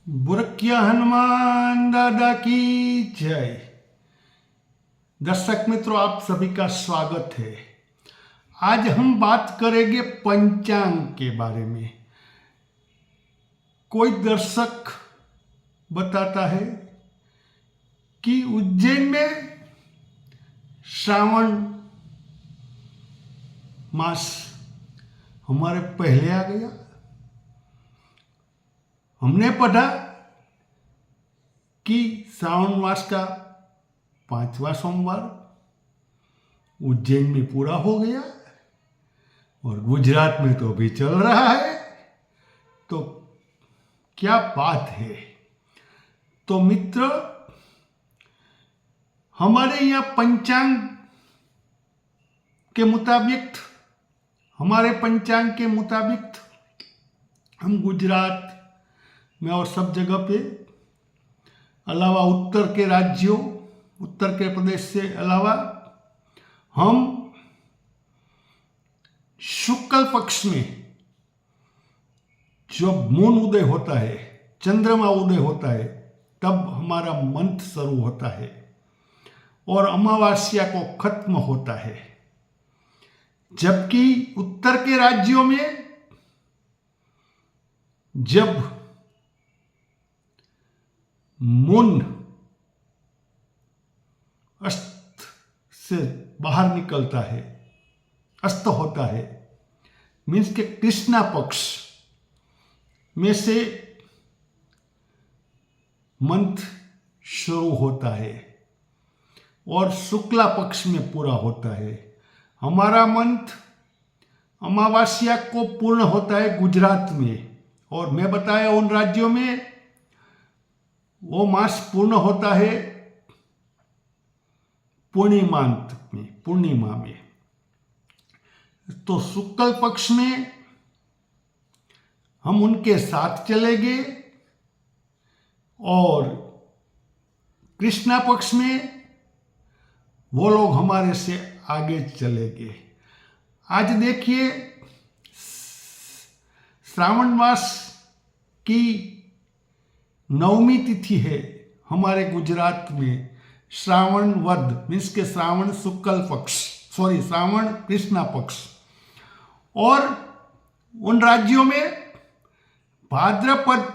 बुरकिया हनुमान दादा की जय। दर्शक मित्रों, आप सभी का स्वागत है। आज हम बात करेंगे पंचांग के बारे में। कोई दर्शक बताता है कि उज्जैन में श्रावण मास हमारे पहले आ गया। हमने पढ़ा कि श्रावण मास का 5वां सोमवार उज्जैन में पूरा हो गया और गुजरात में तो अभी चल रहा है। तो क्या बात है। तो मित्र, हमारे यहाँ पंचांग के मुताबिक हम गुजरात में और सब जगह पे अलावा उत्तर के प्रदेश से अलावा हम शुक्ल पक्ष में जब मून उदय होता है, चंद्रमा उदय होता है, तब हमारा मंथ शुरू होता है और अमावस्या को खत्म होता है। जबकि उत्तर के राज्यों में जब मून अस्त से बाहर निकलता है, अस्त होता है, मीन्स के कृष्णा पक्ष में से मंथ शुरू होता है और शुक्ला पक्ष में पूरा होता है। हमारा मंथ अमावस्या को पूर्ण होता है गुजरात में, और मैं बताया उन राज्यों में वो मास पूर्ण होता है पूर्णिमा में। तो शुक्ल पक्ष में हम उनके साथ चलेंगे और कृष्णा पक्ष में वो लोग हमारे से आगे चलेंगे। आज देखिए, श्रावण मास की 9वीं तिथि है हमारे गुजरात में। श्रावण वद मीन्स के श्रावण कृष्णा पक्ष, और उन राज्यों में भाद्रपद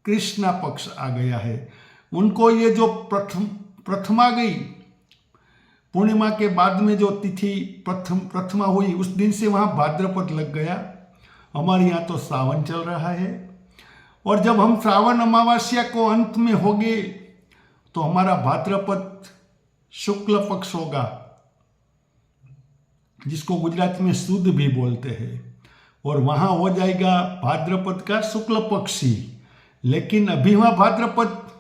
कृष्णा पक्ष आ गया है। उनको ये जो प्रथमा गई, पूर्णिमा के बाद में जो तिथि प्रथमा हुई, उस दिन से वहाँ भाद्रपद लग गया। हमारे यहाँ तो सावन चल रहा है, और जब हम श्रावण अमावस्या को अंत में होंगे तो हमारा भाद्रपद शुक्ल पक्ष होगा, जिसको गुजराती में सुद भी बोलते हैं, और वहाँ हो जाएगा भाद्रपद का शुक्ल पक्ष ही। लेकिन अभी वहाँ भाद्रपद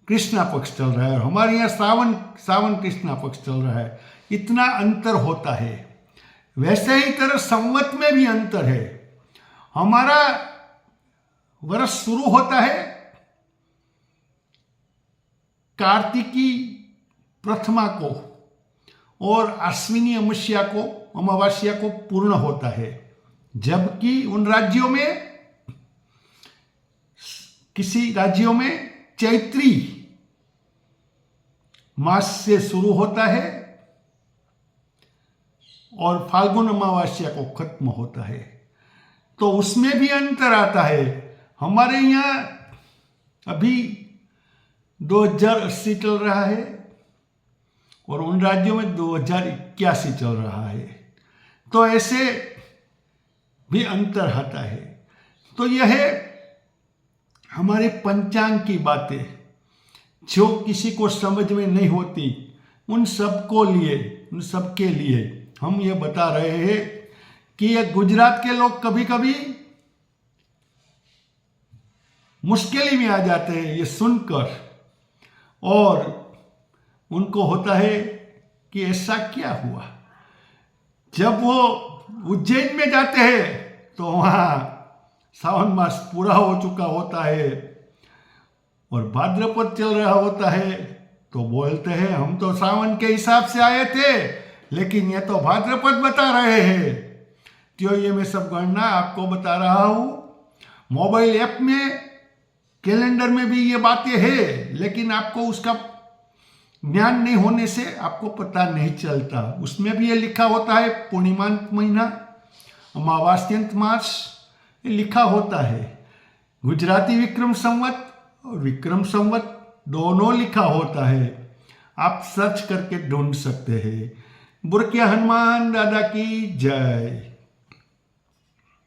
कृष्णा पक्ष चल रहा है और हमारे यहाँ श्रावण कृष्णा पक्ष चल रहा है। इतना अंतर होता है। वैसे ही तरह संवत में भी अंतर है। हमारा वर्ष शुरू होता है कार्तिकी प्रथमा को और अश्विनी अमावस्या को पूर्ण होता है। जबकि उन राज्यों में, किसी राज्यों में चैत्री मास से शुरू होता है और फाल्गुन अमावस्या को खत्म होता है। तो उसमें भी अंतर आता है। हमारे यहाँ अभी 2080 चल रहा है और उन राज्यों में 2081 चल रहा है। तो ऐसे भी अंतर आता है। तो यह हमारे पंचांग की बातें जो किसी को समझ में नहीं होती, उन सबके लिए हम ये बता रहे हैं कि ये गुजरात के लोग कभी कभी मुश्किल में आ जाते हैं ये सुनकर, और उनको होता है कि ऐसा क्या हुआ। जब वो उज्जैन में जाते हैं तो वहाँ श्रावण मास पूरा हो चुका होता है और भाद्रपद चल रहा होता है, तो बोलते हैं हम तो श्रावण के हिसाब से आए थे, लेकिन ये तो भाद्रपद बता रहे हैं। तो ये मैं सब गणना आपको बता रहा हूँ। मोबाइल ऐप में, कैलेंडर में भी ये बातें है, लेकिन आपको उसका ज्ञान नहीं होने से आपको पता नहीं चलता। उसमें भी ये लिखा होता है पूर्णिमांत महीना, अमावास्यंत मास, ये लिखा होता है। गुजराती विक्रम संवत और विक्रम संवत दोनों लिखा होता है, आप सर्च करके ढूंढ सकते हैं। बुरकिया हनुमान दादा की जय।